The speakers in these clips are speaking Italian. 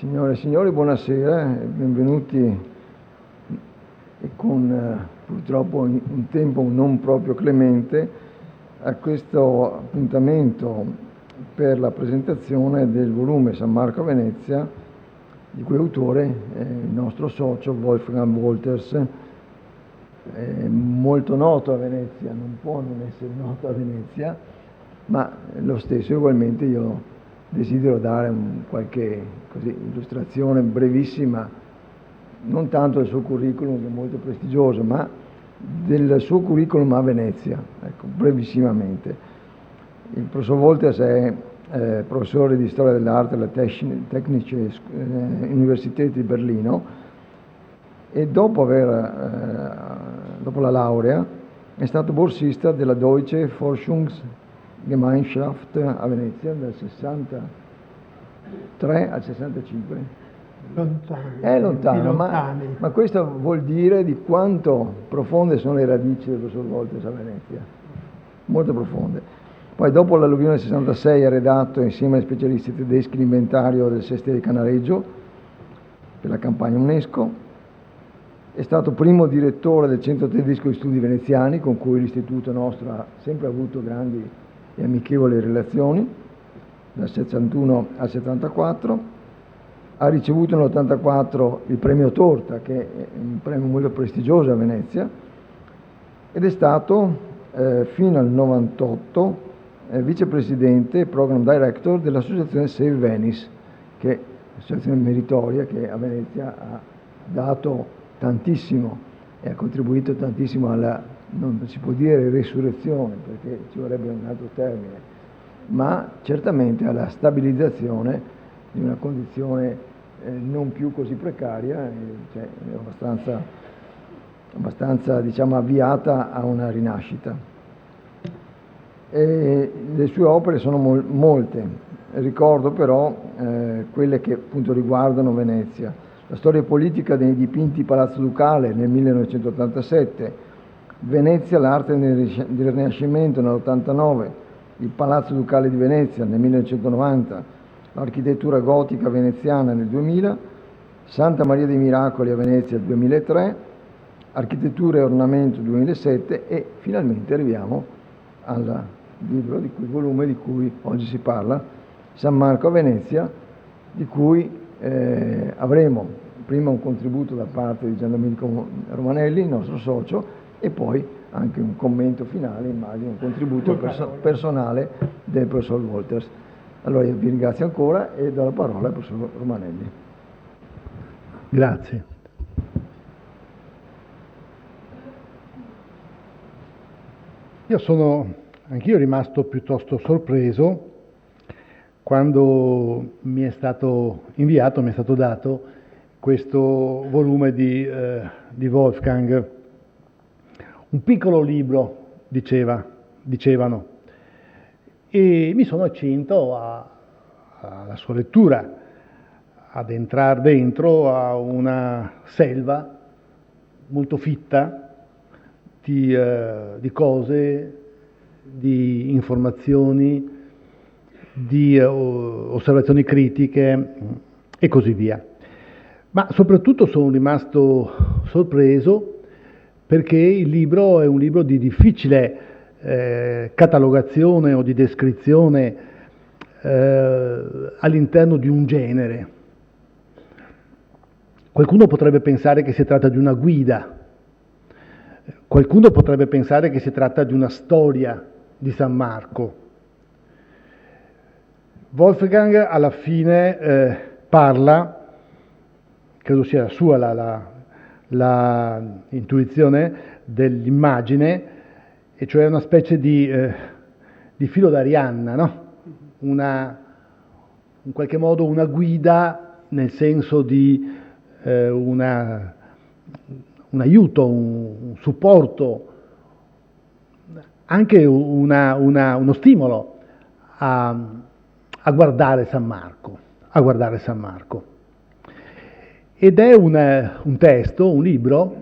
Signore e signori, buonasera e benvenuti e con purtroppo un tempo non proprio clemente a questo appuntamento per la presentazione del volume San Marco a Venezia, di cui autore è il nostro socio Wolfgang Wolters, molto noto a Venezia, non può non essere noto a Venezia, ma lo stesso ugualmente io desidero dare qualche illustrazione brevissima, non tanto del suo curriculum che è molto prestigioso, ma del suo curriculum a Venezia, ecco, brevissimamente. Il professor Wolters è professore di storia dell'arte alla Technische Universität di Berlino e dopo la laurea è stato borsista della Deutsche Forschungsgemeinschaft a Venezia dal 63 al 65. Lontano. È lontano, ma questo vuol dire di quanto profonde sono le radici del professor Wolters a Venezia, molto profonde. Poi dopo l'alluvione del 66 ha redatto insieme ai specialisti tedeschi l'inventario del Sestiere di Canareggio per la campagna UNESCO. È stato primo direttore del Centro Tedesco di Studi Veneziani, con cui l'istituto nostro ha sempre avuto grandi e amichevoli relazioni, dal 61 al 74. Ha ricevuto nell'84 il premio Torta, che è un premio molto prestigioso a Venezia, ed è stato fino al 98 vicepresidente e program director dell'associazione Save Venice, che è un'associazione meritoria che a Venezia ha dato tantissimo e ha contribuito tantissimo alla, non si può dire resurrezione perché ci vorrebbe un altro termine, ma certamente alla stabilizzazione di una condizione non più così precaria, cioè abbastanza diciamo avviata a una rinascita. Le sue opere sono molte, ricordo però quelle che appunto riguardano Venezia. La storia politica dei dipinti Palazzo Ducale nel 1987, Venezia, l'arte del Rinascimento nell'89, il Palazzo Ducale di Venezia nel 1990, l'architettura gotica veneziana nel 2000, Santa Maria dei Miracoli a Venezia nel 2003, architettura e ornamento 2007 e finalmente arriviamo al volume di cui oggi si parla, San Marco a Venezia, di cui avremo prima un contributo da parte di Giandomenico Romanelli, il nostro socio, e poi anche un commento finale, immagino, un contributo personale del professor Wolters. Allora io vi ringrazio ancora e do la parola al professor Romanelli. Grazie. Io sono anch'io rimasto piuttosto sorpreso quando mi è stato inviato, mi è stato dato questo volume di Wolfgang. Un piccolo libro, dicevano, e mi sono accinto alla sua lettura, ad entrare dentro a una selva molto fitta di cose, di informazioni, di osservazioni critiche e così via. Ma soprattutto sono rimasto sorpreso perché il libro è un libro di difficile catalogazione o di descrizione all'interno di un genere. Qualcuno potrebbe pensare che si tratta di una guida, qualcuno potrebbe pensare che si tratta di una storia di San Marco. Wolfgang alla fine parla, credo sia sua la intuizione dell'immagine, e cioè una specie di filo d'Arianna, no? In qualche modo una guida nel senso di un aiuto, un supporto, anche uno stimolo a guardare San Marco, Ed è un testo, un libro,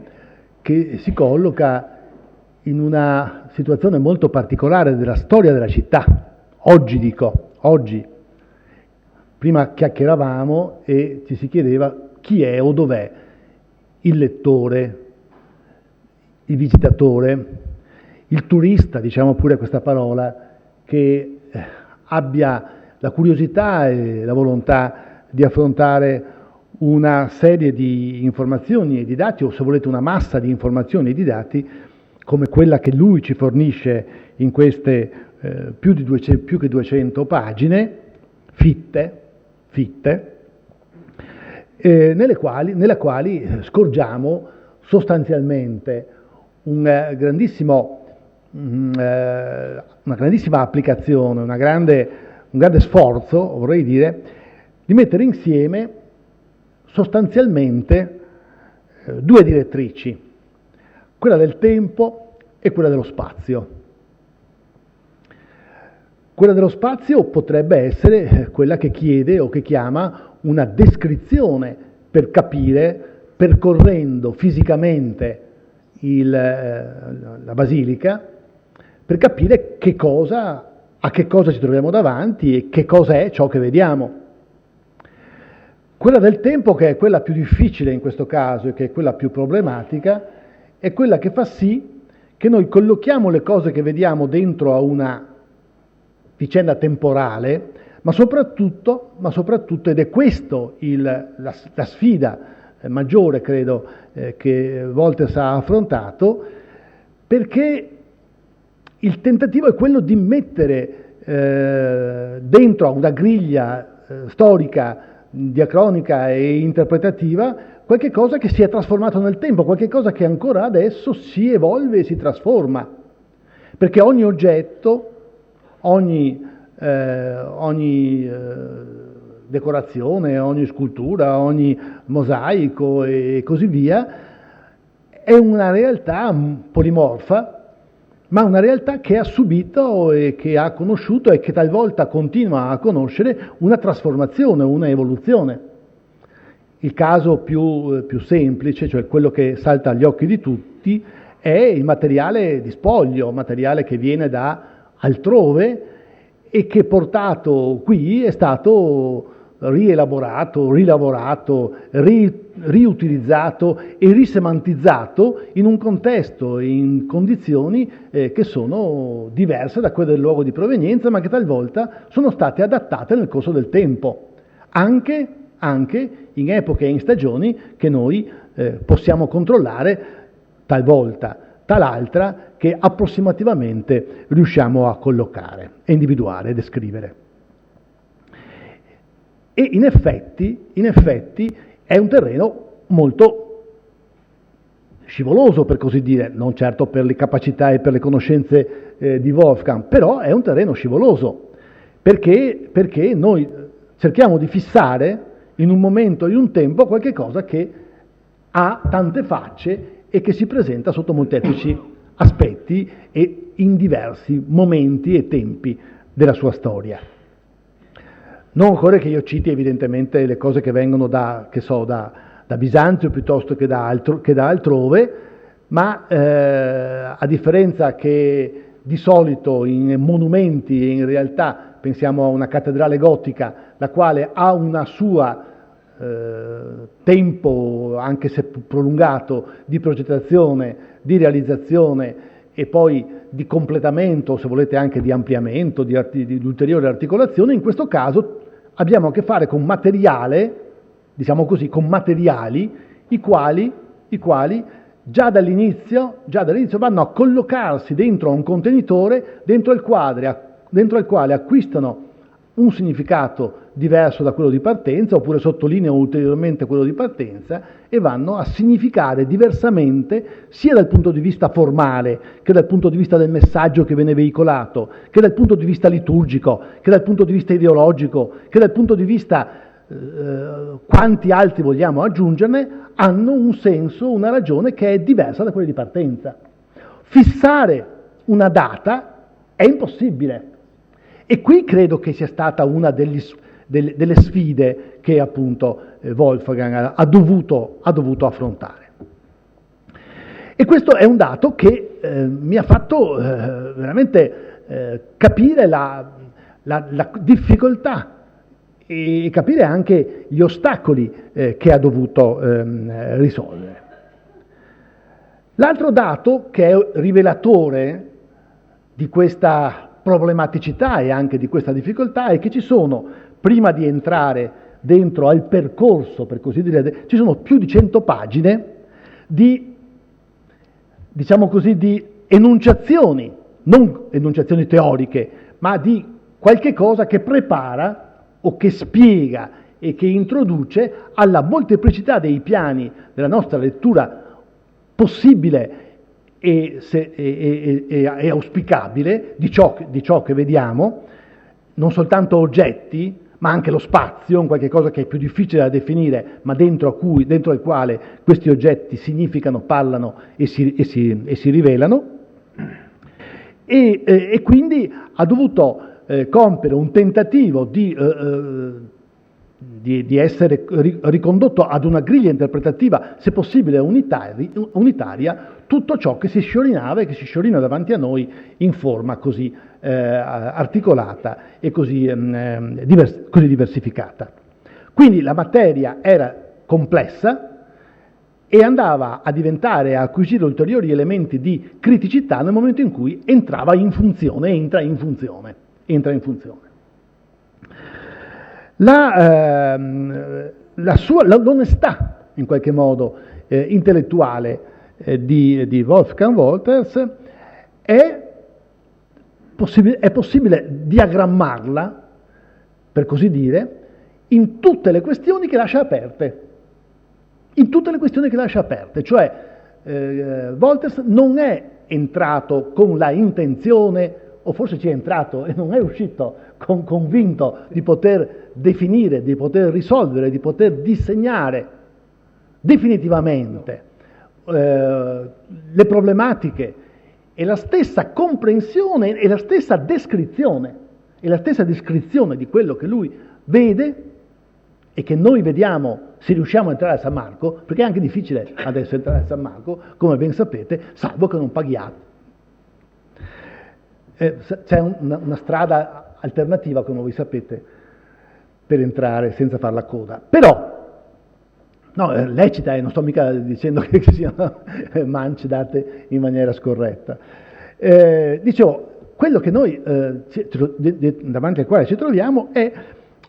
che si colloca in una situazione molto particolare della storia della città. Oggi Prima chiacchieravamo e ci si chiedeva chi è o dov'è il lettore, il visitatore, il turista, diciamo pure questa parola, che abbia la curiosità e la volontà di affrontare una serie di informazioni e di dati, o se volete una massa di informazioni e di dati, come quella che lui ci fornisce in queste più che 200 pagine, fitte, nelle quali scorgiamo sostanzialmente una grandissima applicazione, un grande sforzo, vorrei dire, di mettere insieme sostanzialmente due direttrici, quella del tempo e quella dello spazio. Quella dello spazio potrebbe essere quella che chiede o che chiama una descrizione per capire, percorrendo fisicamente la basilica, per capire a che cosa ci troviamo davanti e che cosa è ciò che vediamo. Quella del tempo, che è quella più difficile in questo caso e che è quella più problematica, è quella che fa sì che noi collochiamo le cose che vediamo dentro a una vicenda temporale, ma soprattutto, ed è questo la sfida maggiore, credo, che Wolters ha affrontato, perché il tentativo è quello di mettere dentro a una griglia storica, diacronica e interpretativa qualche cosa che si è trasformato nel tempo, qualche cosa che ancora adesso si evolve e si trasforma, perché ogni oggetto, ogni decorazione, ogni scultura, ogni mosaico e così via è una realtà polimorfa, ma una realtà che ha subito e che ha conosciuto e che talvolta continua a conoscere una trasformazione, una evoluzione. Il caso più semplice, cioè quello che salta agli occhi di tutti, è il materiale di spoglio, materiale che viene da altrove e che portato qui è stato rielaborato, rilavorato, riutilizzato e risemantizzato in un contesto e in condizioni che sono diverse da quelle del luogo di provenienza, ma che talvolta sono state adattate nel corso del tempo, anche in epoche e in stagioni che noi possiamo controllare talvolta, tal'altra che approssimativamente riusciamo a collocare, a individuare e descrivere. E in effetti è un terreno molto scivoloso, per così dire, non certo per le capacità e per le conoscenze di Wolfgang, però è un terreno scivoloso, perché noi cerchiamo di fissare in un momento e in un tempo qualche cosa che ha tante facce e che si presenta sotto molteplici aspetti e in diversi momenti e tempi della sua storia. Non occorre che io citi evidentemente le cose che vengono da Bisanzio piuttosto che da altrove, ma a differenza che di solito in monumenti e in realtà pensiamo a una cattedrale gotica, la quale ha una sua tempo, anche se prolungato, di progettazione, di realizzazione e poi di completamento, se volete anche di ampliamento, di ulteriore articolazione. In questo caso abbiamo a che fare con materiale, diciamo così, con materiali i quali già dall'inizio vanno a collocarsi dentro a un contenitore dentro il quale acquistano un significato diverso da quello di partenza, oppure sottolineano ulteriormente quello di partenza e vanno a significare diversamente sia dal punto di vista formale, che dal punto di vista del messaggio che viene veicolato, che dal punto di vista liturgico, che dal punto di vista ideologico, che dal punto di vista quanti altri vogliamo aggiungerne, hanno un senso, una ragione che è diversa da quella di partenza. Fissare una data è impossibile. E qui credo che sia stata una delle sfide che appunto Wolfgang ha dovuto affrontare. E questo è un dato che mi ha fatto veramente capire la difficoltà e capire anche gli ostacoli che ha dovuto risolvere. L'altro dato che è rivelatore di questa problematicità e anche di questa difficoltà è che ci sono, prima di entrare dentro al percorso, per così dire, ci sono più di 100 pagine di, diciamo così, di enunciazioni, non enunciazioni teoriche, ma di qualche cosa che prepara o che spiega e che introduce alla molteplicità dei piani della nostra lettura possibile e auspicabile di ciò che vediamo, non soltanto oggetti, ma anche lo spazio, un qualche cosa che è più difficile da definire, ma dentro il quale questi oggetti significano, parlano e si rivelano, e quindi ha dovuto compiere un tentativo di essere ricondotto ad una griglia interpretativa, se possibile unitaria, tutto ciò che si sciorinava e che si sciorina davanti a noi in forma così articolata e così diversificata. Quindi la materia era complessa e andava a diventare, a acquisire ulteriori elementi di criticità nel momento in cui entra in funzione. L'onestà, in qualche modo, intellettuale di Wolfgang Wolters è possibile diagrammarla, per così dire, in tutte le questioni che lascia aperte. Cioè Wolters non è entrato con la intenzione, o forse ci è entrato e non è uscito convinto di poter definire, di poter risolvere, di poter disegnare definitivamente le problematiche e la stessa comprensione e la stessa descrizione di quello che lui vede e che noi vediamo se riusciamo a entrare a San Marco, perché è anche difficile adesso entrare a San Marco, come ben sapete, salvo che non paghiate. C'è una strada alternativa, come voi sapete, per entrare senza far la coda. Però, no, lecita, e non sto mica dicendo che ci siano mance date in maniera scorretta. Dicevo, quello che noi, davanti al quale ci troviamo, è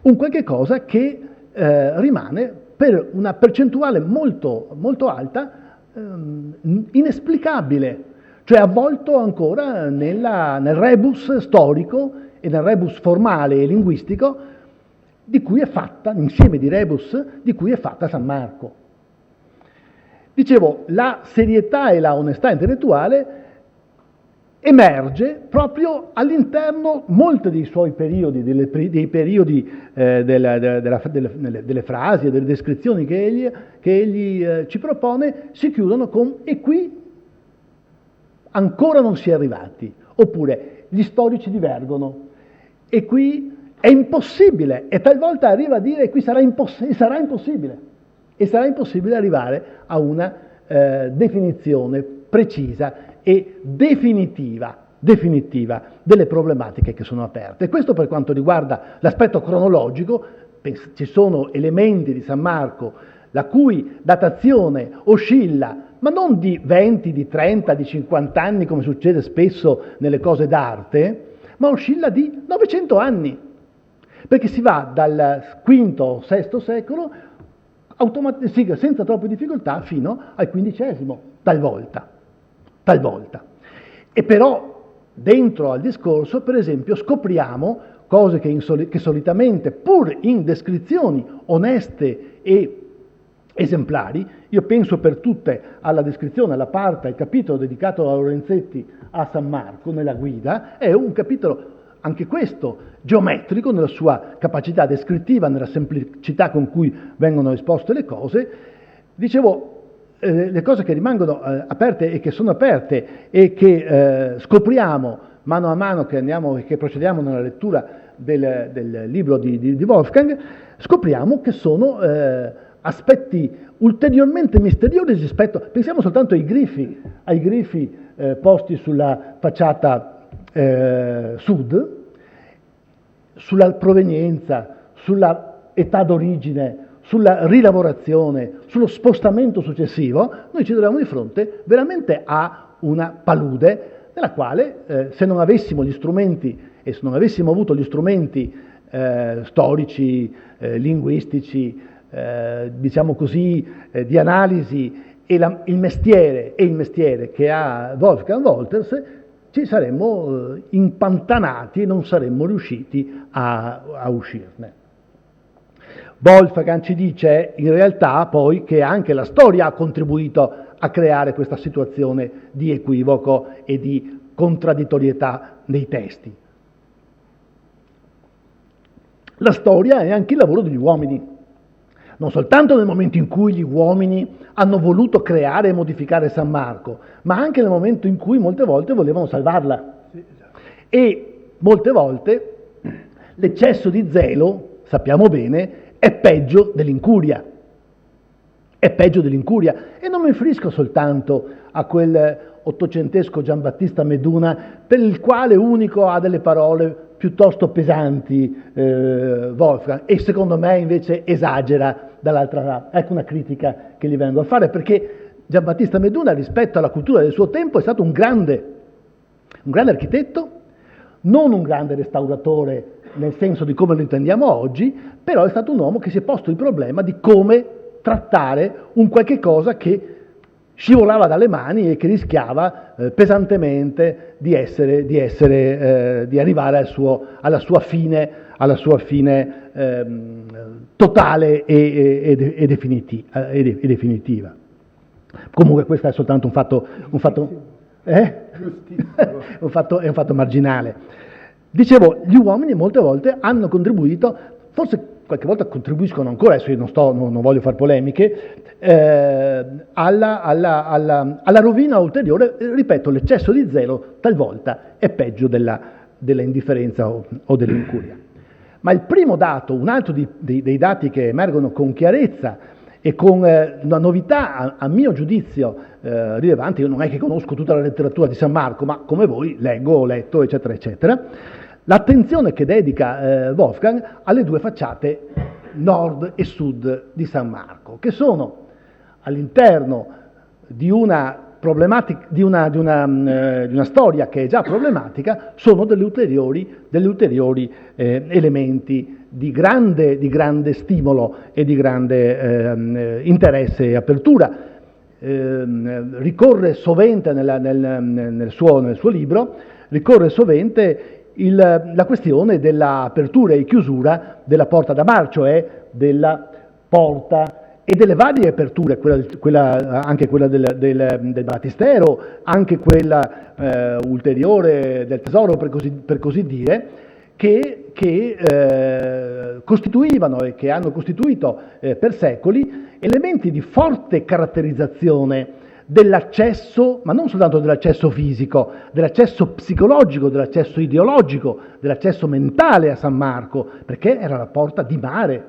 un qualche cosa che rimane per una percentuale molto, molto alta inesplicabile, cioè avvolto ancora nel rebus storico e nel rebus formale e linguistico di cui è fatta, l'insieme di rebus di cui è fatta San Marco. Dicevo, la serietà e la onestà intellettuale emerge proprio all'interno molti dei suoi periodi, dei periodi delle frasi e delle descrizioni che egli ci propone, si chiudono con "e qui ancora non si è arrivati", oppure "gli storici divergono", "e qui è impossibile", e talvolta arriva a dire "e qui sarà impossibile", e sarà impossibile arrivare a una definizione precisa e definitiva delle problematiche che sono aperte. Questo per quanto riguarda l'aspetto cronologico. Ci sono elementi di San Marco la cui datazione oscilla, ma non di 20, di 30, di 50 anni come succede spesso nelle cose d'arte, ma oscilla di 900 anni, perché si va dal V o VI secolo senza troppe difficoltà fino al XV, talvolta. E però dentro al discorso, per esempio, scopriamo cose che solitamente, pur in descrizioni oneste e esemplari, io penso per tutte alla descrizione, alla parte, al capitolo dedicato da Lorenzetti a San Marco nella guida, è un capitolo anche questo geometrico nella sua capacità descrittiva, nella semplicità con cui vengono esposte le cose. Dicevo, le cose che rimangono aperte e che sono aperte e che scopriamo mano a mano che procediamo nella lettura del libro di Wolfgang, scopriamo che sono aspetti ulteriormente misteriosi rispetto, pensiamo soltanto ai grifi posti sulla facciata sud, sulla provenienza, sulla età d'origine, sulla rilavorazione, sullo spostamento successivo, noi ci troviamo di fronte veramente a una palude nella quale se non avessimo gli strumenti e se non avessimo avuto gli strumenti storici, linguistici, diciamo così, di analisi e il mestiere che ha Wolfgang Wolters, ci saremmo impantanati e non saremmo riusciti a uscirne. Wolfgang ci dice in realtà poi che anche la storia ha contribuito a creare questa situazione di equivoco e di contraddittorietà nei testi. La storia è anche il lavoro degli uomini, non soltanto nel momento in cui gli uomini hanno voluto creare e modificare San Marco, ma anche nel momento in cui molte volte volevano salvarla. E molte volte l'eccesso di zelo, sappiamo bene, è peggio dell'incuria. È peggio dell'incuria. E non mi riferisco soltanto a quel ottocentesco Giambattista Meduna, per il quale unico ha delle parole piuttosto pesanti Wolfgang, e secondo me invece esagera dall'altra parte. Ecco una critica che gli vengo a fare, perché Giambattista Meduna rispetto alla cultura del suo tempo è stato un grande architetto, non un grande restauratore nel senso di come lo intendiamo oggi, però è stato un uomo che si è posto il problema di come trattare un qualche cosa che scivolava dalle mani e che rischiava pesantemente di arrivare alla sua fine totale e definitiva. Comunque questo è soltanto un fatto un fatto marginale. Dicevo, gli uomini molte volte hanno contribuito, forse qualche volta contribuiscono ancora, adesso io non voglio fare polemiche, alla rovina ulteriore. Ripeto, l'eccesso di zelo talvolta è peggio della indifferenza o dell'incuria. Ma il primo dato, un altro dei dati che emergono con chiarezza e con una novità, a mio giudizio, rilevante, io non è che conosco tutta la letteratura di San Marco, ma come voi leggo, ho letto, eccetera, eccetera, l'attenzione che dedica Wolfgang alle due facciate nord e sud di San Marco, che sono all'interno di una problematica, di una storia che è già problematica, sono degli ulteriori elementi di grande stimolo e di grande interesse e apertura. Ricorre sovente nel suo libro, la questione dell'apertura e chiusura della porta da mar, cioè della porta e delle varie aperture, anche quella del battistero, anche quella ulteriore del tesoro, per così dire, che costituivano e che hanno costituito per secoli elementi di forte caratterizzazione dell'accesso, ma non soltanto dell'accesso fisico, dell'accesso psicologico, dell'accesso ideologico, dell'accesso mentale a San Marco, perché era la porta di mare,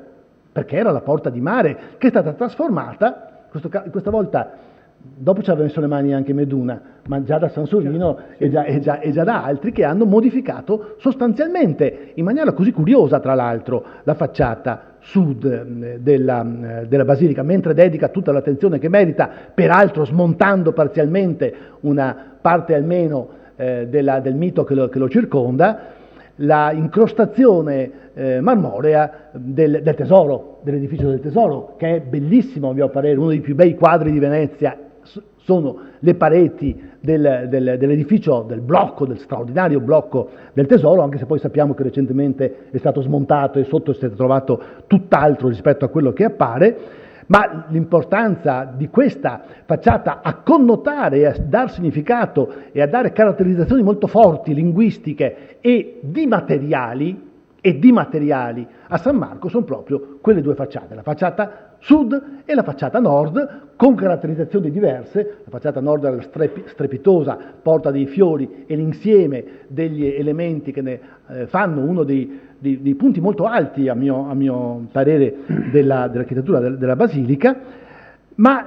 che è stata trasformata, questa volta, dopo ci aveva messo le mani anche Meduna, ma già da Sansorino e già da altri che hanno modificato sostanzialmente, in maniera così curiosa tra l'altro, la facciata sud della Basilica, mentre dedica tutta l'attenzione che merita, peraltro smontando parzialmente una parte almeno del mito che lo circonda, la incrostazione marmorea del tesoro, dell'edificio del tesoro, che è bellissimo a mio parere, uno dei più bei quadri di Venezia. Sono le pareti dell'edificio, del straordinario blocco del tesoro, anche se poi sappiamo che recentemente è stato smontato e sotto si è trovato tutt'altro rispetto a quello che appare, ma l'importanza di questa facciata a connotare e a dar significato e a dare caratterizzazioni molto forti, linguistiche e di materiali a San Marco sono proprio quelle due facciate, la facciata sud e la facciata nord, con caratterizzazioni diverse. La facciata nord è la strepitosa porta dei fiori e l'insieme degli elementi che ne fanno uno dei punti molto alti, a mio parere, dell'architettura della Basilica, ma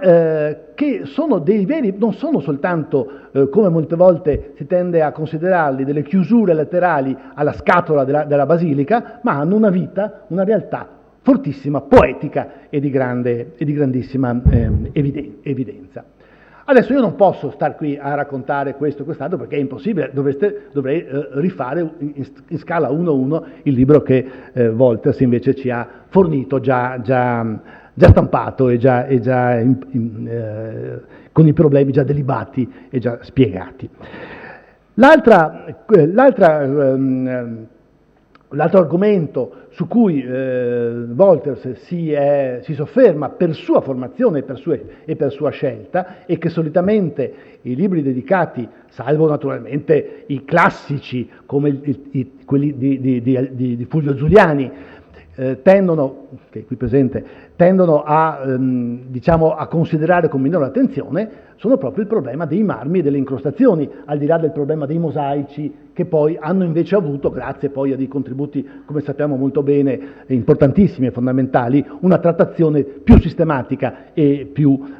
che sono dei veri, non sono soltanto, come molte volte si tende a considerarli, delle chiusure laterali alla scatola della Basilica, ma hanno una vita, una realtà fortissima poetica e di grandissima evidenza. Adesso io non posso star qui a raccontare questo e quest'altro perché è impossibile, dovrei rifare in scala 1:1 il libro che Wolters invece ci ha fornito già stampato e con i problemi già delibati e già spiegati. L'altro argomento su cui Wolters si sofferma per sua formazione e per sua scelta, e che solitamente i libri dedicati, salvo naturalmente i classici come quelli di Fulvio Giuliani, tendono a considerare con minore attenzione, sono proprio il problema dei marmi e delle incrostazioni, al di là del problema dei mosaici, che poi hanno invece avuto, grazie poi a dei contributi, come sappiamo molto bene, importantissimi e fondamentali, una trattazione più sistematica e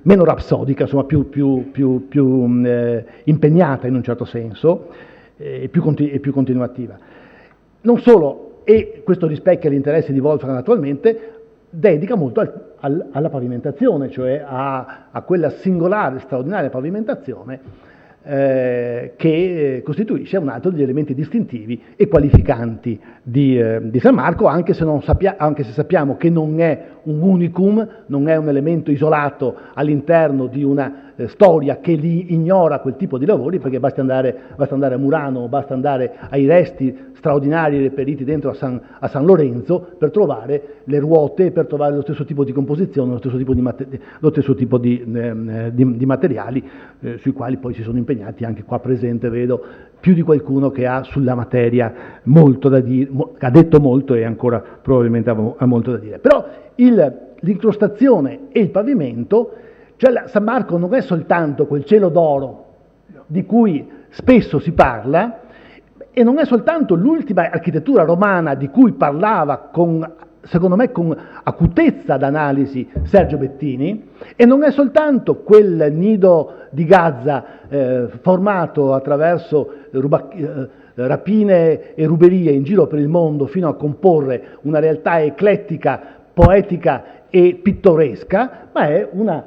meno rapsodica, insomma più impegnata in un certo senso, e più continuativa. Non solo, e questo rispecchia l'interesse di Wolfgang attualmente, dedica molto alla pavimentazione, cioè a quella singolare, straordinaria pavimentazione che costituisce un altro degli elementi distintivi e qualificanti di San Marco, anche se sappiamo che non è un unicum, non è un elemento isolato all'interno di una storia che li ignora quel tipo di lavori, perché basta andare a Murano, basta andare ai resti straordinari reperiti dentro a San Lorenzo per trovare le ruote, per trovare lo stesso tipo di composizione, lo stesso tipo di materiali sui quali poi si sono impegnati. Anche qua presente vedo più di qualcuno che ha sulla materia molto da dire, ha detto molto e ancora probabilmente ha molto da dire. Però l'incrostazione e il pavimento, cioè San Marco non è soltanto quel cielo d'oro di cui spesso si parla, e non è soltanto l'ultima architettura romana di cui parlava secondo me con acutezza d'analisi Sergio Bettini, e non è soltanto quel nido di Gaza formato attraverso rapine e ruberie in giro per il mondo fino a comporre una realtà eclettica, poetica e pittoresca, ma è un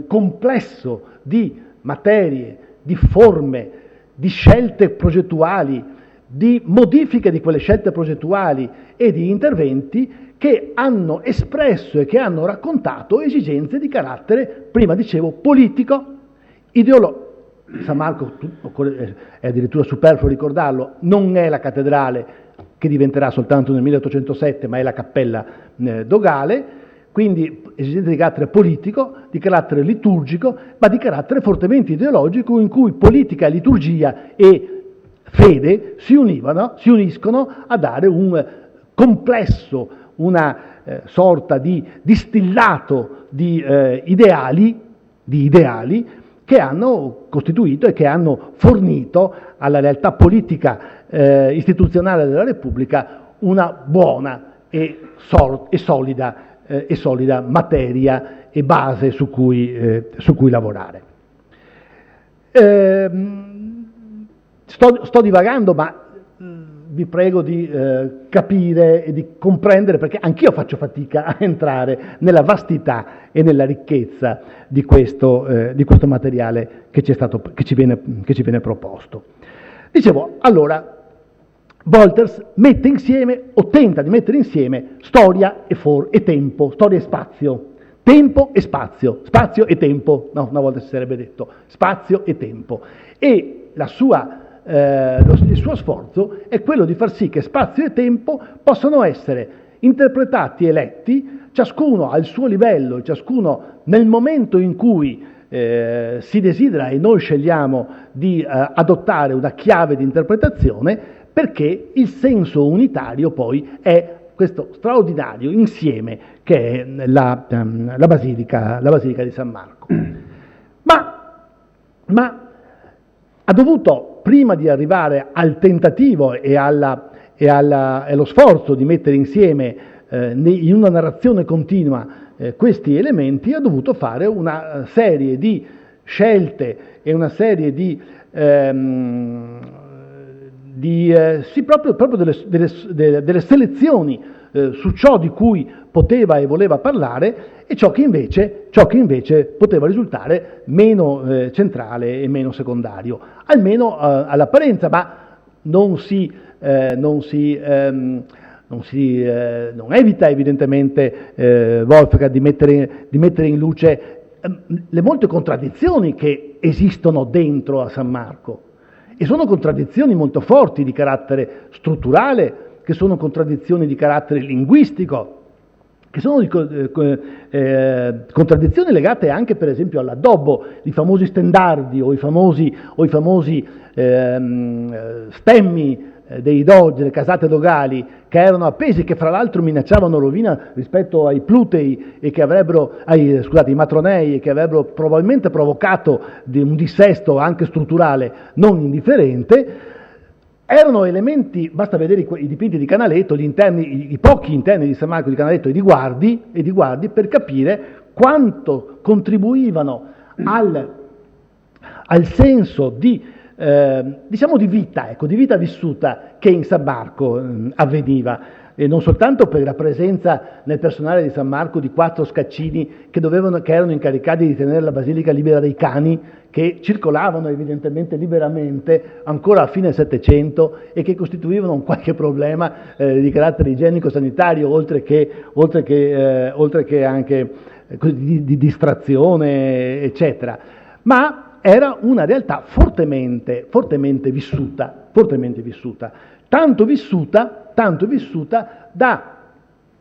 complesso di materie, di forme, di scelte progettuali, di modifiche di quelle scelte progettuali e di interventi che hanno espresso e che hanno raccontato esigenze di carattere, prima dicevo, politico, ideologico. San Marco, è addirittura superfluo ricordarlo, non è la cattedrale che diventerà soltanto nel 1807, ma è la cappella dogale, quindi esigenze di carattere politico, di carattere liturgico, ma di carattere fortemente ideologico, in cui politica, liturgia e fede si uniscono a dare un complesso, una sorta di distillato di ideali che hanno costituito e che hanno fornito alla realtà politica istituzionale della Repubblica una buona e solida materia e base su cui lavorare. Sto divagando, ma vi prego di capire e di comprendere, perché anch'io faccio fatica a entrare nella vastità e nella ricchezza di questo materiale che ci viene proposto. Dicevo, allora, Wolters mette insieme, o tenta di mettere insieme, storia e tempo, storia e spazio, tempo e spazio e tempo, no, una volta si sarebbe detto, spazio e tempo, e il suo sforzo è quello di far sì che spazio e tempo possano essere interpretati e letti, ciascuno al suo livello, ciascuno nel momento in cui si desidera e noi scegliamo di adottare una chiave di interpretazione, perché il senso unitario poi è questo straordinario insieme che è la Basilica di San Marco. Ma ha dovuto, prima di arrivare al tentativo e allo sforzo di mettere insieme in una narrazione continua questi elementi, ha dovuto fare una serie di scelte e una serie proprio delle selezioni su ciò di cui poteva e voleva parlare e ciò che invece poteva risultare meno centrale e meno secondario, almeno all'apparenza, ma non evita evidentemente Wolfgang di mettere in luce le molte contraddizioni che esistono dentro a San Marco, e sono contraddizioni molto forti di carattere strutturale, che sono contraddizioni di carattere linguistico, che sono contraddizioni legate anche per esempio all'addobbo, i famosi stendardi o i famosi stemmi delle casate dogali che erano appesi, che fra l'altro minacciavano rovina rispetto ai plutei e che avrebbero, ai matronei, e che avrebbero probabilmente provocato un dissesto anche strutturale non indifferente. Erano elementi, basta vedere i dipinti di Canaletto, i pochi interni di San Marco di Canaletto e di Guardi per capire quanto contribuivano al senso di vita vissuta che in San Marco avveniva, e non soltanto per la presenza nel personale di San Marco di 4 scaccini che erano incaricati di tenere la basilica libera dai cani, che circolavano evidentemente liberamente ancora a fine Settecento e che costituivano un qualche problema di carattere igienico-sanitario, oltre che anche di distrazione, eccetera. Ma era una realtà fortemente vissuta, tanto vissuta da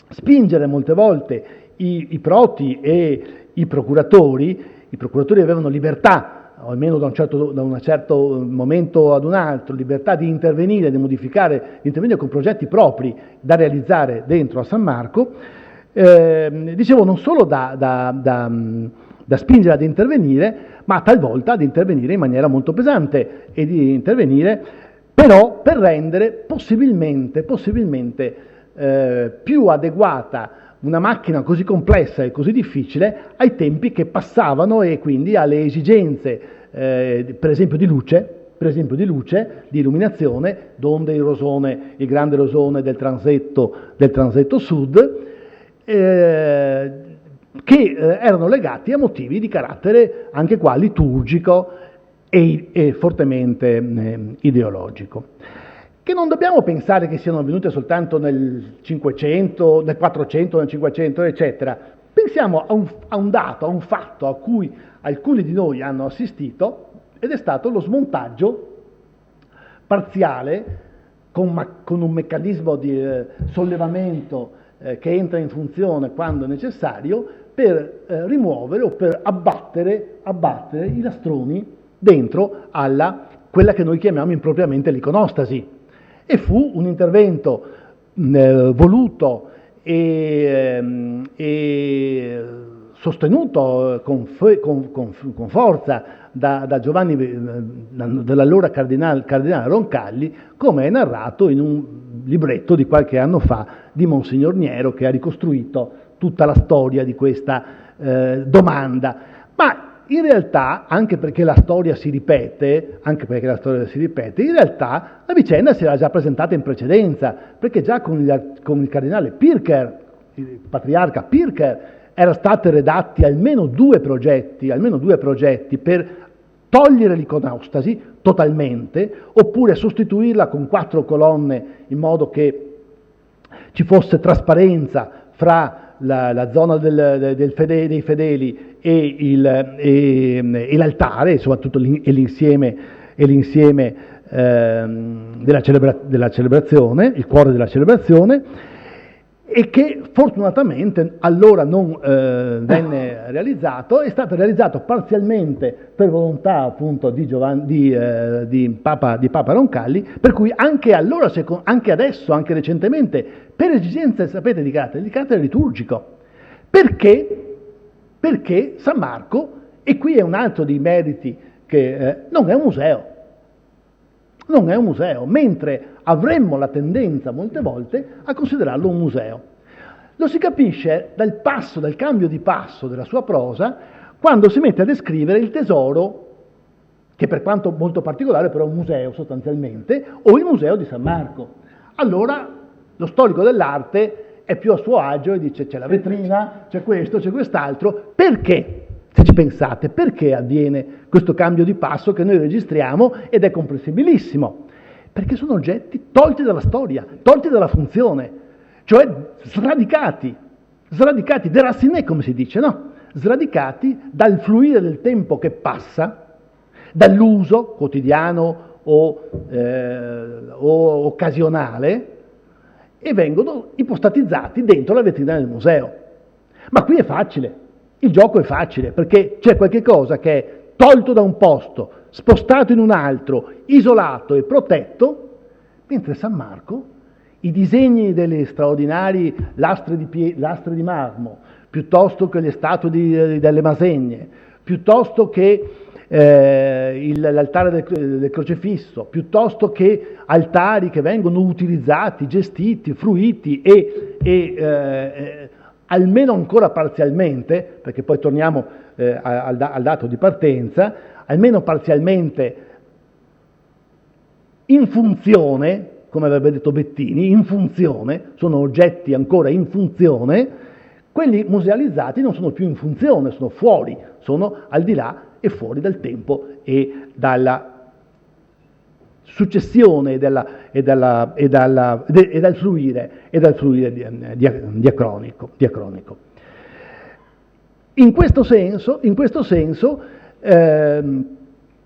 spingere molte volte i proti e i procuratori. I procuratori avevano libertà, o almeno da un certo momento ad un altro, libertà di intervenire, di intervenire con progetti propri da realizzare dentro a San Marco, dicevo, non solo da spingere ad intervenire, ma talvolta ad intervenire in maniera molto pesante, e di intervenire però per rendere possibilmente più adeguata una macchina così complessa e così difficile ai tempi che passavano e quindi alle esigenze, per esempio di luce, di illuminazione, donde il grande rosone del transetto sud, che erano legati a motivi di carattere anche qua liturgico e fortemente ideologico, che non dobbiamo pensare che siano avvenute soltanto nel 500, nel 400, nel 500, eccetera. Pensiamo a un dato, a un fatto a cui alcuni di noi hanno assistito, ed è stato lo smontaggio parziale con un meccanismo di sollevamento che entra in funzione quando è necessario, per rimuovere o per abbattere i lastroni dentro quella che noi chiamiamo impropriamente l'iconostasi. E fu un intervento voluto e sostenuto con forza da Giovanni, dell'allora cardinale Roncalli, come è narrato in un libretto di qualche anno fa di Monsignor Niero, che ha ricostruito tutta la storia di questa domanda. Ma in realtà, anche perché la storia si ripete, in realtà la vicenda si era già presentata in precedenza, perché già con il cardinale Pirker, il patriarca Pirker, erano stati redatti almeno due progetti per togliere l'iconostasi totalmente, oppure sostituirla con 4 colonne in modo che ci fosse trasparenza fra la zona dei fedeli e l'altare, soprattutto l'insieme della celebrazione, il cuore della celebrazione, e che fortunatamente allora non venne realizzato. È stato realizzato parzialmente per volontà appunto di Papa Roncalli, per cui anche allora, anche adesso, anche recentemente, per esigenze, sapete, di carattere liturgico. Perché San Marco, e qui è un altro dei meriti, che non è un museo, mentre avremmo la tendenza molte volte a considerarlo un museo. Lo si capisce dal cambio di passo della sua prosa, quando si mette a descrivere il tesoro, che per quanto molto particolare però è un museo sostanzialmente, o il museo di San Marco. Allora lo storico dell'arte è più a suo agio e dice c'è la vetrina, c'è questo, c'è quest'altro. Perché? Se ci pensate, perché avviene questo cambio di passo che noi registriamo ed è comprensibilissimo? Perché sono oggetti tolti dalla storia, tolti dalla funzione, cioè sradicati, déracinés come si dice, no? Sradicati dal fluire del tempo che passa, dall'uso quotidiano o occasionale, e vengono ipostatizzati dentro la vetrina del museo. Ma qui è facile, il gioco è facile, perché c'è qualche cosa che è tolto da un posto, spostato in un altro, isolato e protetto, mentre San Marco, i disegni delle straordinarie lastre di marmo, piuttosto che le statue delle Masegne, piuttosto che l'altare del crocefisso, piuttosto che altari che vengono utilizzati, gestiti, fruiti e almeno ancora parzialmente, perché poi torniamo al dato di partenza, almeno parzialmente in funzione, come avrebbe detto Bettini, in funzione, sono oggetti ancora in funzione, quelli musealizzati non sono più in funzione, sono fuori, sono al di là e fuori dal tempo e dalla successione e dal fluire diacronico. In questo senso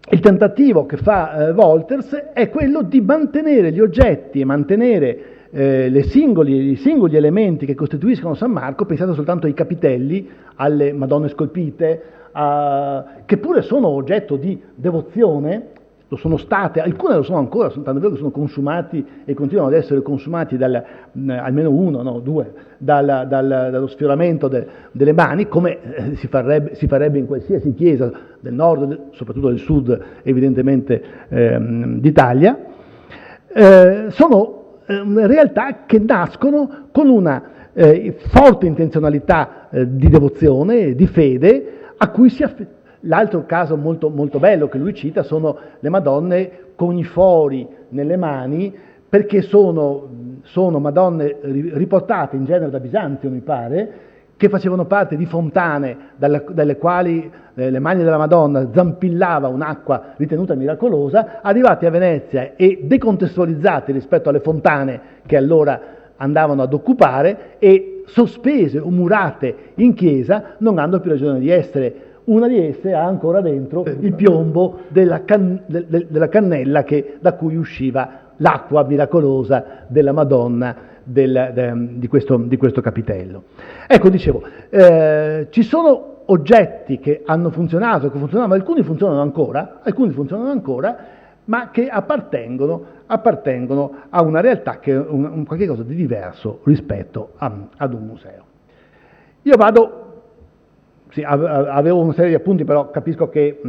il tentativo che fa Wolters è quello di mantenere gli oggetti e mantenere i singoli elementi che costituiscono San Marco. Pensate soltanto ai capitelli, alle Madonne scolpite, che pure sono oggetto di devozione, lo sono state, alcune lo sono ancora, tanto vero che sono consumati e continuano ad essere consumati almeno due, dallo sfioramento delle mani, come si farebbe in qualsiasi chiesa del nord, soprattutto del sud, evidentemente d'Italia. Sono realtà che nascono con una forte intenzionalità di devozione, di fede, a cui si affida. L'altro caso molto, molto bello che lui cita sono le Madonne con i fori nelle mani, perché sono Madonne riportate in genere da Bisanzio, mi pare, che facevano parte di fontane dalle quali le mani della Madonna zampillava un'acqua ritenuta miracolosa, arrivati a Venezia e decontestualizzati rispetto alle fontane che allora andavano ad occupare e sospese o murate in chiesa, non hanno più ragione di essere. Una di esse ha ancora dentro il piombo della cannella da cui usciva l'acqua miracolosa della Madonna di questo capitello. Ecco, dicevo, ci sono oggetti che hanno funzionato, che funzionavano, alcuni funzionano ancora, ma che appartengono a una realtà che è qualche cosa di diverso rispetto ad un museo. Io vado. Sì, avevo una serie di appunti, però capisco che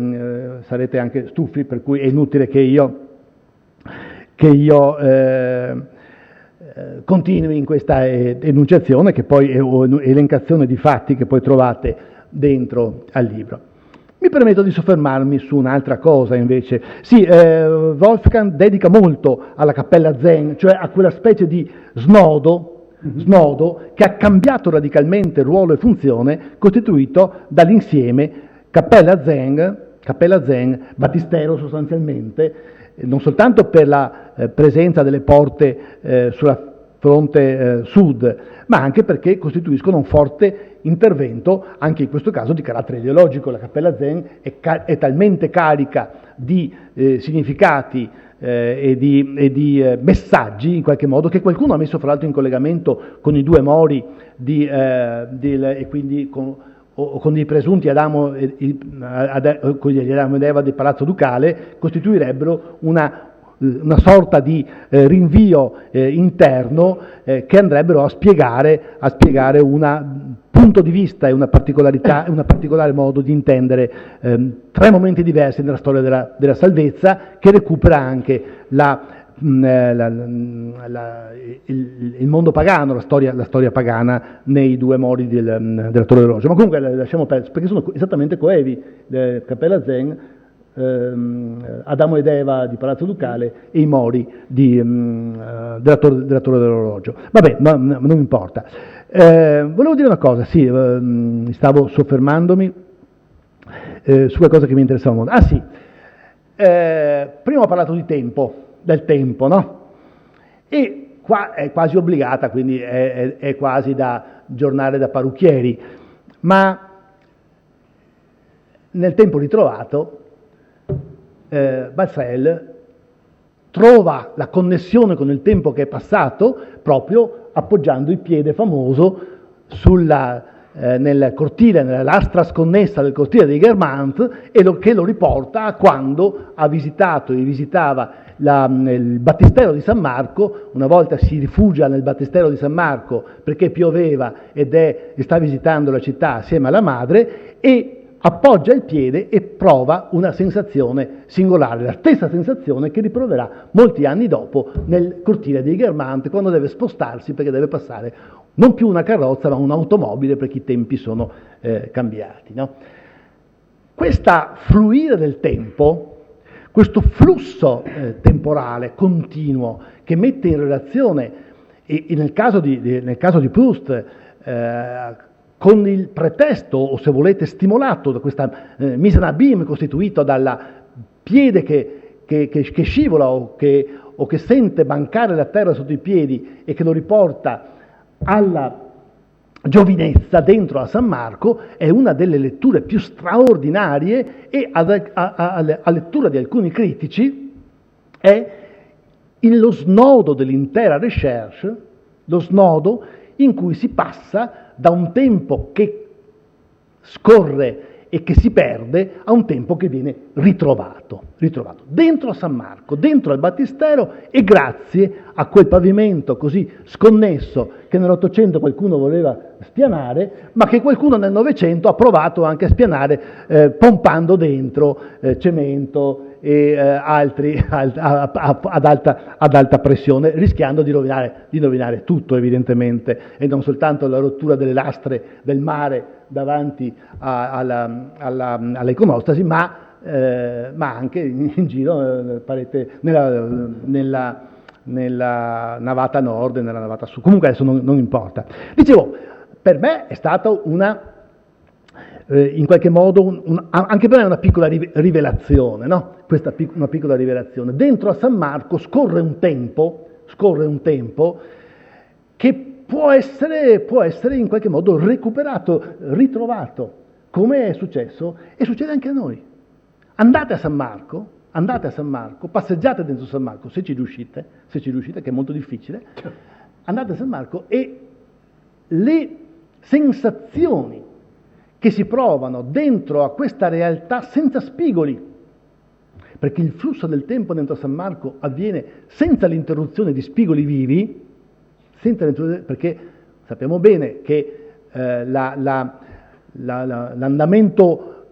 sarete anche stufi, per cui è inutile che io continui in questa enunciazione, che poi è un'elencazione di fatti che poi trovate dentro al libro. Mi permetto di soffermarmi su un'altra cosa invece. Sì, Wolfgang dedica molto alla Cappella Zen, cioè a quella specie di snodo che ha cambiato radicalmente ruolo e funzione, costituito dall'insieme Cappella Zen, battistero sostanzialmente, non soltanto per la presenza delle porte sulla fronte sud, ma anche perché costituiscono un forte intervento, anche in questo caso di carattere ideologico. La Cappella Zen è talmente carica di significati e di messaggi, in qualche modo, che qualcuno ha messo fra l'altro in collegamento con i due mori e quindi con i presunti Adamo ed Eva del Palazzo Ducale, costituirebbe una sorta di rinvio interno che andrebbero a spiegare un punto di vista e una particolarità, un particolare modo di intendere tre momenti diversi nella storia della salvezza, che recupera anche il mondo pagano, la storia pagana nei due mori della Torre d'Orologio. Ma comunque lasciamo perdere, perché sono esattamente coevi. Cappella Zen Adamo ed Eva di Palazzo Ducale e i Mori della Torre dell'Orologio. Vabbè, ma non importa. Volevo dire una cosa, sì, stavo soffermandomi su qualcosa che mi interessava molto. Ah sì, prima ho parlato di tempo, del tempo, no? E qua è quasi obbligata, quindi è quasi da giornale da parrucchieri, ma nel tempo ritrovato Basel trova la connessione con il tempo che è passato proprio appoggiando il piede famoso nel cortile, nella lastra sconnessa del cortile dei Guermantes, che lo riporta a quando ha visitato e visitava il battistero di San Marco. Una volta si rifugia nel battistero di San Marco perché pioveva e sta visitando la città assieme alla madre, e appoggia il piede e prova una sensazione singolare, la stessa sensazione che riproverà molti anni dopo nel cortile dei Guermantes, quando deve spostarsi perché deve passare non più una carrozza ma un'automobile, perché i tempi sono cambiati, no? Questa fluire del tempo, questo flusso temporale continuo che mette in relazione, e nel caso di Proust, con il pretesto, o se volete stimolato da questa mise en abîme costituito dal piede che scivola o che sente mancare la terra sotto i piedi e che lo riporta alla giovinezza dentro a San Marco, è una delle letture più straordinarie, e a lettura di alcuni critici è lo snodo dell'intera recherche, lo snodo in cui si passa da un tempo che scorre e che si perde a un tempo che viene ritrovato dentro a San Marco, dentro al battistero, e grazie a quel pavimento così sconnesso che nell'Ottocento qualcuno voleva spianare, ma che qualcuno nel Novecento ha provato anche a spianare pompando dentro cemento e altri ad alta pressione, rischiando di rovinare tutto, evidentemente, e non soltanto la rottura delle lastre del mare davanti all'iconostasi, ma anche in giro nella navata nord e nella navata sud. Comunque adesso non importa. Dicevo, per me è stata in qualche modo anche per me una piccola rivelazione, no? Una piccola rivelazione. Dentro a San Marco scorre un tempo che può essere in qualche modo recuperato, ritrovato, come è successo, e succede anche a noi. Andate a San Marco, passeggiate dentro San Marco, se ci riuscite, che è molto difficile, andate a San Marco, e le sensazioni che si provano dentro a questa realtà senza spigoli, perché il flusso del tempo dentro a San Marco avviene senza l'interruzione di spigoli vivi, perché sappiamo bene che l'andamento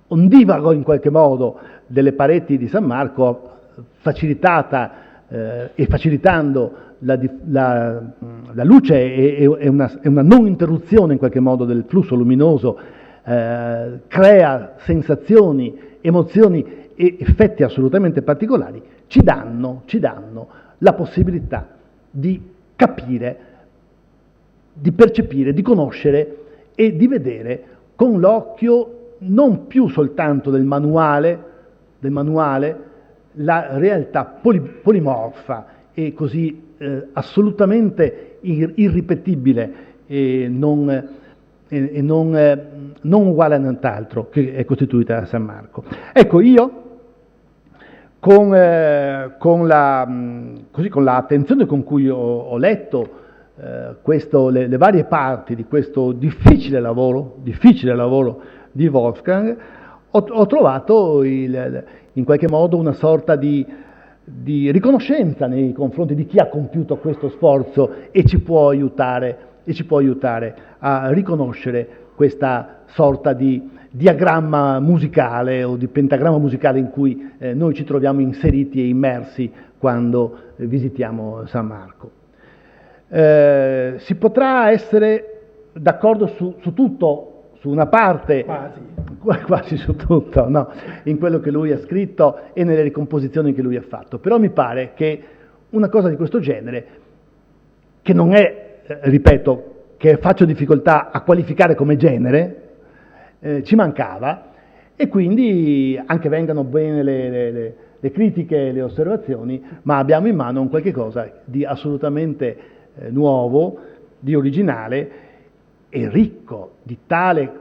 ondivago in qualche modo delle pareti di San Marco, facilitata e facilitando la luce e una non interruzione in qualche modo del flusso luminoso, crea sensazioni, emozioni e effetti assolutamente particolari, ci danno la possibilità di capire, di percepire, di conoscere e di vedere con l'occhio non più soltanto del manuale la realtà polimorfa e così assolutamente irripetibile e non uguale a nient'altro che è costituita da San Marco. Ecco, io con l'attenzione con cui ho letto le varie parti di questo difficile lavoro di Wolfgang, ho trovato in qualche modo una sorta di riconoscenza nei confronti di chi ha compiuto questo sforzo e ci può aiutare a riconoscere questa sorta di diagramma musicale o di pentagramma musicale in cui noi ci troviamo inseriti e immersi quando visitiamo San Marco. Si potrà essere d'accordo su tutto, su una parte, quasi su tutto, no? In quello che lui ha scritto e nelle ricomposizioni che lui ha fatto. Però mi pare che una cosa di questo genere, che non è, ripeto, che faccio difficoltà a qualificare come genere, ci mancava, e quindi anche vengano bene le critiche e le osservazioni, ma abbiamo in mano un qualche cosa di assolutamente nuovo, di originale e ricco di tale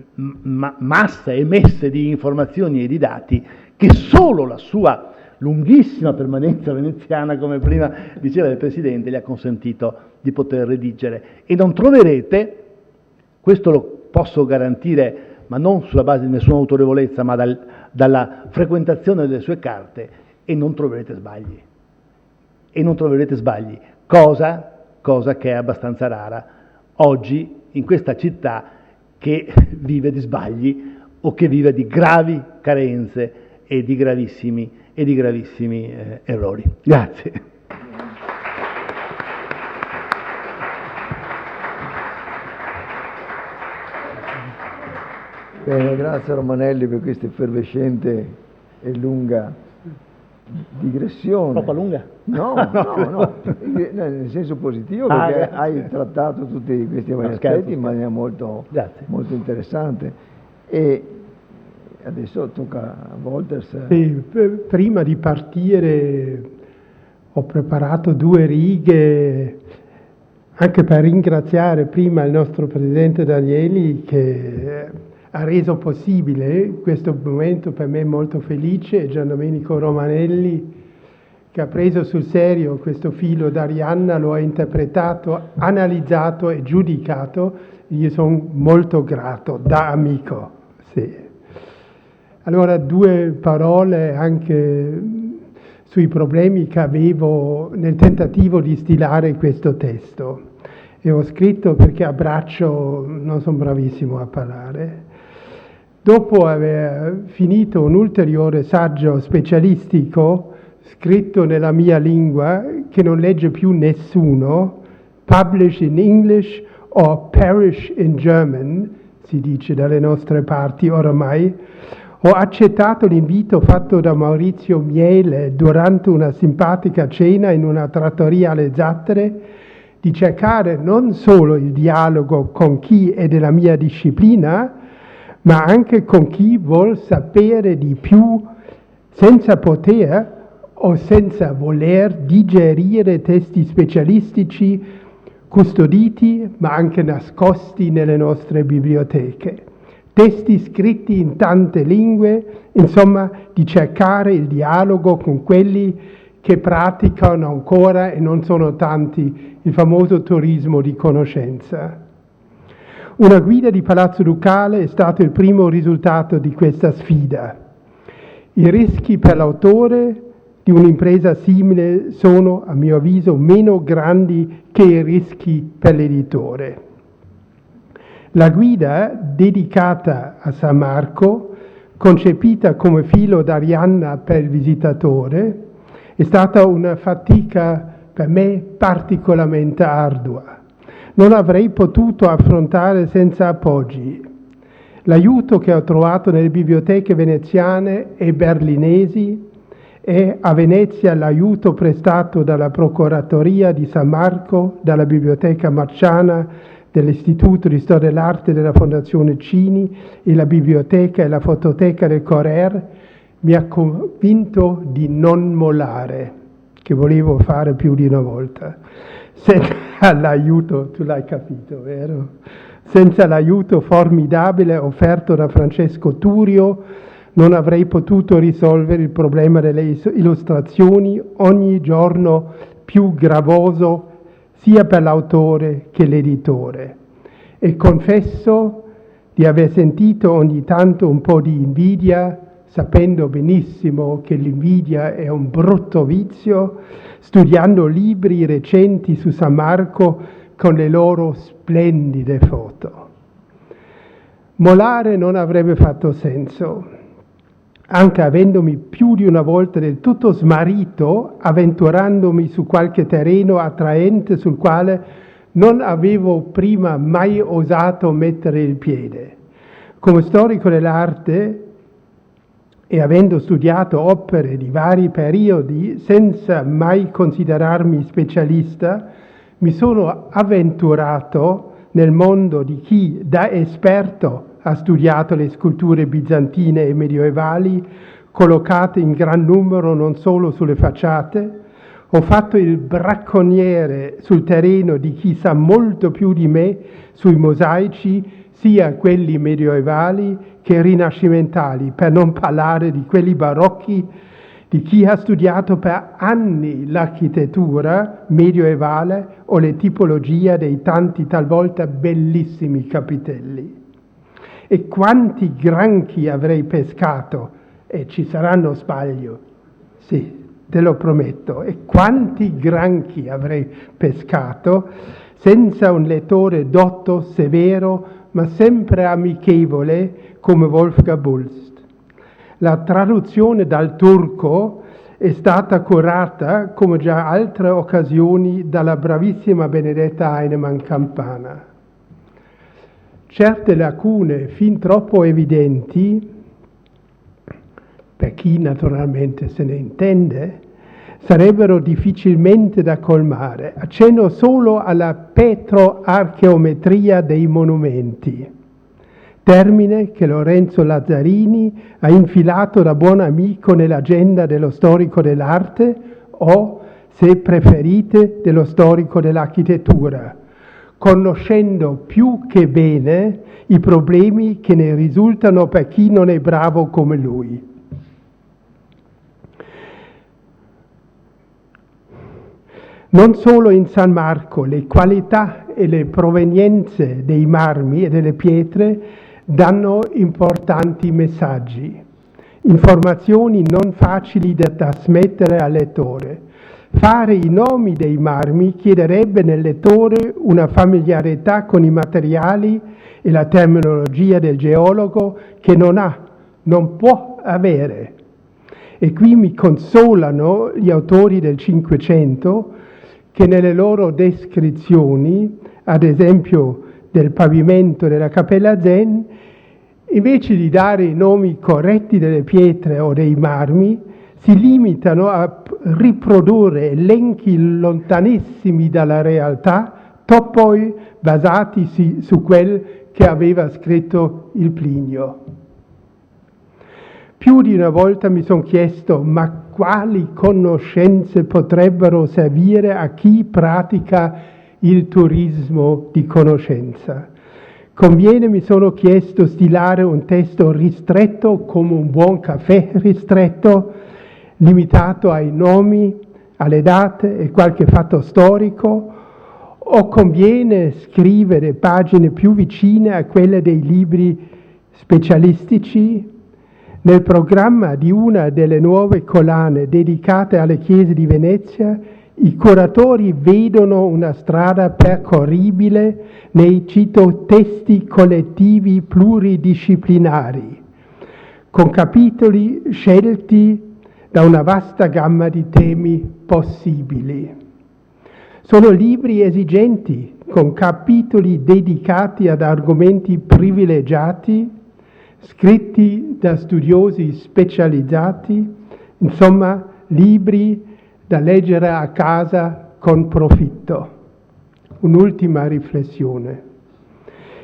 massa emesse di informazioni e di dati che solo la sua lunghissima permanenza veneziana, come prima diceva il Presidente, gli ha consentito di poter redigere. E non troverete, questo lo posso garantire, ma non sulla base di nessuna autorevolezza, ma dalla frequentazione delle sue carte, e non troverete sbagli. E non troverete sbagli, cosa che è abbastanza rara oggi in questa città che vive di sbagli o che vive di gravi carenze e di gravissimi errori. Grazie. Bene, grazie Romanelli per questa effervescente e lunga digressione. Troppo lunga? No, nel senso positivo, perché hai trattato tutti questi vari aspetti in maniera molto interessante. E adesso tocca a Wolters. Prima di partire ho preparato 2 righe anche per ringraziare prima il nostro Presidente Danieli, che ha reso possibile questo momento per me molto felice, e Giandomenico Romanelli, che ha preso sul serio questo filo d'Arianna, lo ha interpretato, analizzato e giudicato. Gli sono molto grato, da amico. Sì. Allora 2 parole anche sui problemi che avevo nel tentativo di stilare questo testo. E ho scritto perché a braccio non sono bravissimo a parlare. Dopo aver finito un ulteriore saggio specialistico scritto nella mia lingua, che non legge più nessuno, publish in English or perish in German, si dice dalle nostre parti oramai, ho accettato l'invito fatto da Maurizio Miele durante una simpatica cena in una trattoria alle Zattere di cercare non solo il dialogo con chi è della mia disciplina, ma anche con chi vuol sapere di più senza poter o senza voler digerire testi specialistici custoditi ma anche nascosti nelle nostre biblioteche. Testi scritti in tante lingue, insomma, di cercare il dialogo con quelli che praticano ancora, e non sono tanti, il famoso turismo di conoscenza. Una guida di Palazzo Ducale è stato il primo risultato di questa sfida. I rischi per l'autore di un'impresa simile sono, a mio avviso, meno grandi che i rischi per l'editore. La guida, dedicata a San Marco, concepita come filo d'Arianna per il visitatore, è stata una fatica per me particolarmente ardua. Non avrei potuto affrontare senza appoggi. L'aiuto che ho trovato nelle biblioteche veneziane e berlinesi, e a Venezia l'aiuto prestato dalla Procuratoria di San Marco, dalla Biblioteca Marciana, dell'Istituto di Storia dell'Arte della Fondazione Cini e la Biblioteca e la Fototeca del Correr, mi ha convinto di non mollare, che volevo fare più di una volta. Senza l'aiuto, tu l'hai capito, vero? Senza l'aiuto formidabile offerto da Francesco Turio, non avrei potuto risolvere il problema delle illustrazioni, ogni giorno più gravoso sia per l'autore che l'editore. E confesso di aver sentito ogni tanto un po' di invidia, sapendo benissimo che l'invidia è un brutto vizio, studiando libri recenti su San Marco con le loro splendide foto. Mollare non avrebbe fatto senso, anche avendomi più di una volta del tutto smarrito, avventurandomi su qualche terreno attraente sul quale non avevo prima mai osato mettere il piede. Come storico dell'arte e avendo studiato opere di vari periodi, senza mai considerarmi specialista, mi sono avventurato nel mondo di chi da esperto ha studiato le sculture bizantine e medievali, collocate in gran numero non solo sulle facciate. Ho fatto il bracconiere sul terreno di chi sa molto più di me sui mosaici, sia quelli medievali che rinascimentali, per non parlare di quelli barocchi, di chi ha studiato per anni l'architettura medievale o le tipologie dei tanti talvolta bellissimi capitelli. E quanti granchi avrei pescato, e ci saranno sbaglio, sì, te lo prometto, e quanti granchi avrei pescato senza un lettore dotto, severo, ma sempre amichevole come Wolfgang Bulst. La traduzione dal turco è stata curata, come già altre occasioni, dalla bravissima Benedetta Heinemann Campana. Certe lacune fin troppo evidenti, per chi naturalmente se ne intende, sarebbero difficilmente da colmare. Accenno solo alla petroarcheometria dei monumenti, termine che Lorenzo Lazzarini ha infilato da buon amico nell'agenda dello storico dell'arte o, se preferite, dello storico dell'architettura, conoscendo più che bene i problemi che ne risultano per chi non è bravo come lui. Non solo in San Marco, le qualità e le provenienze dei marmi e delle pietre danno importanti messaggi, informazioni non facili da trasmettere al lettore. Fare i nomi dei marmi chiederebbe nel lettore una familiarità con i materiali e la terminologia del geologo che non può avere. E qui mi consolano gli autori del Cinquecento che nelle loro descrizioni, ad esempio del pavimento della Cappella Zen, invece di dare i nomi corretti delle pietre o dei marmi, si limitano a riprodurre elenchi lontanissimi dalla realtà, poi basati su quel che aveva scritto il Plinio. Più di una volta mi sono chiesto, ma quali conoscenze potrebbero servire a chi pratica il turismo di conoscenza? Conviene, mi sono chiesto, stilare un testo ristretto come un buon caffè ristretto, limitato ai nomi, alle date e qualche fatto storico, o conviene scrivere pagine più vicine a quelle dei libri specialistici? Nel programma di una delle nuove collane dedicate alle chiese di Venezia, i curatori vedono una strada percorribile nei, cito, testi collettivi pluridisciplinari, con capitoli scelti da una vasta gamma di temi possibili. Sono libri esigenti, con capitoli dedicati ad argomenti privilegiati, scritti da studiosi specializzati, insomma, libri da leggere a casa con profitto. Un'ultima riflessione.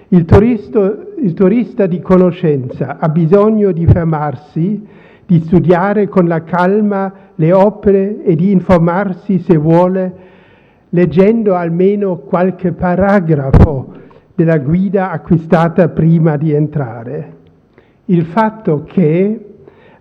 Il turista di conoscenza ha bisogno di fermarsi, di studiare con la calma le opere e di informarsi, se vuole, leggendo almeno qualche paragrafo della guida acquistata prima di entrare. Il fatto che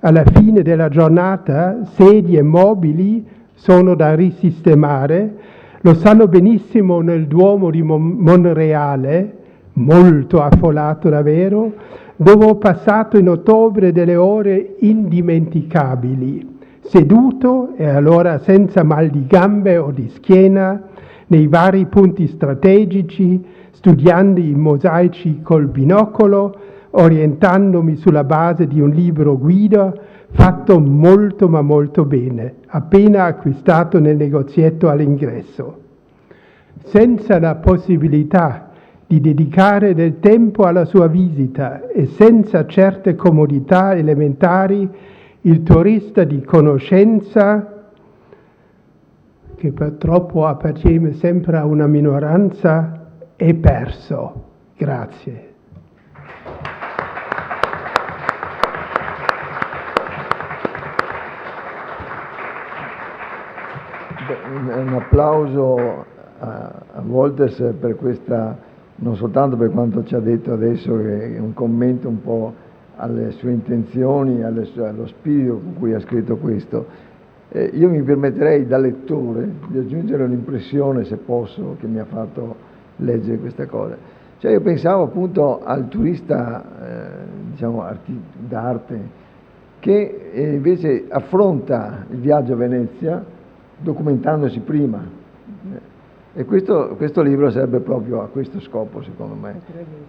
alla fine della giornata sedie e mobili sono da risistemare, lo sanno benissimo nel Duomo di Monreale, molto affollato davvero, dove ho passato in ottobre delle ore indimenticabili, seduto e allora senza mal di gambe o di schiena, nei vari punti strategici, studiando i mosaici col binocolo, orientandomi sulla base di un libro guida fatto molto ma molto bene, appena acquistato nel negozietto all'ingresso. Senza la possibilità di dedicare del tempo alla sua visita e senza certe comodità elementari il turista di conoscenza, che purtroppo appartiene sempre a una minoranza, è perso. Grazie. Un applauso a Wolters per questa, non soltanto per quanto ci ha detto adesso, che è un commento un po' alle sue intenzioni, allo spirito con cui ha scritto questo. Io mi permetterei da lettore di aggiungere un'impressione, se posso, che mi ha fatto leggere questa cosa. Cioè io pensavo appunto al turista, diciamo, d'arte, che invece affronta il viaggio a Venezia documentandosi prima. E questo libro serve proprio a questo scopo, secondo me,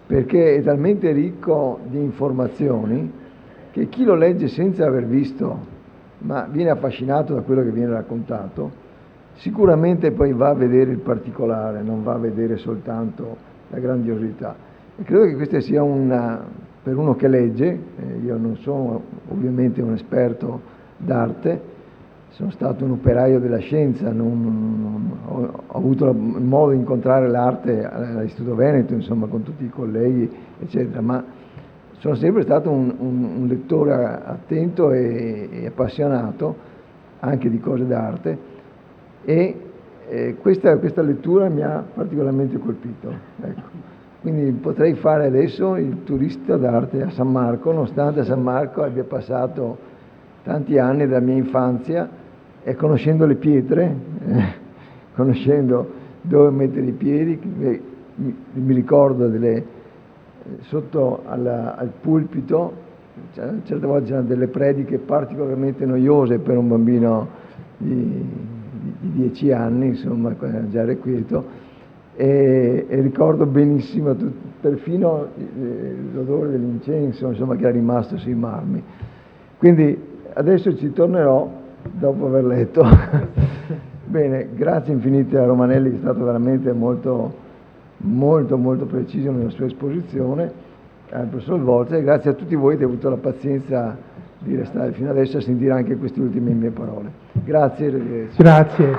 perché è talmente ricco di informazioni che chi lo legge senza aver visto, ma viene affascinato da quello che viene raccontato, sicuramente poi va a vedere il particolare, non va a vedere soltanto la grandiosità. E credo che questa sia per uno che legge, io non sono ovviamente un esperto d'arte, sono stato un operaio della scienza, ho avuto il modo di incontrare l'arte all'Istituto Veneto, insomma, con tutti i colleghi, eccetera, ma sono sempre stato un lettore attento e appassionato anche di cose d'arte, e questa lettura mi ha particolarmente colpito. Ecco. Quindi potrei fare adesso il turista d'arte a San Marco, nonostante a San Marco abbia passato tanti anni della mia infanzia, e conoscendo le pietre, conoscendo dove mettere i piedi, mi ricordo sotto al pulpito, certe volte c'erano delle prediche particolarmente noiose per un bambino di 10 anni, insomma, era già irrequieto, e ricordo benissimo perfino l'odore dell'incenso, insomma, che era rimasto sui marmi. Quindi adesso ci tornerò dopo aver letto. Bene, grazie infinite a Romanelli, che è stato veramente molto, molto, molto preciso nella sua esposizione, al professor Wolters, e grazie a tutti voi che avete avuto la pazienza di restare fino adesso a sentire anche queste ultime mie parole. Grazie. Grazie.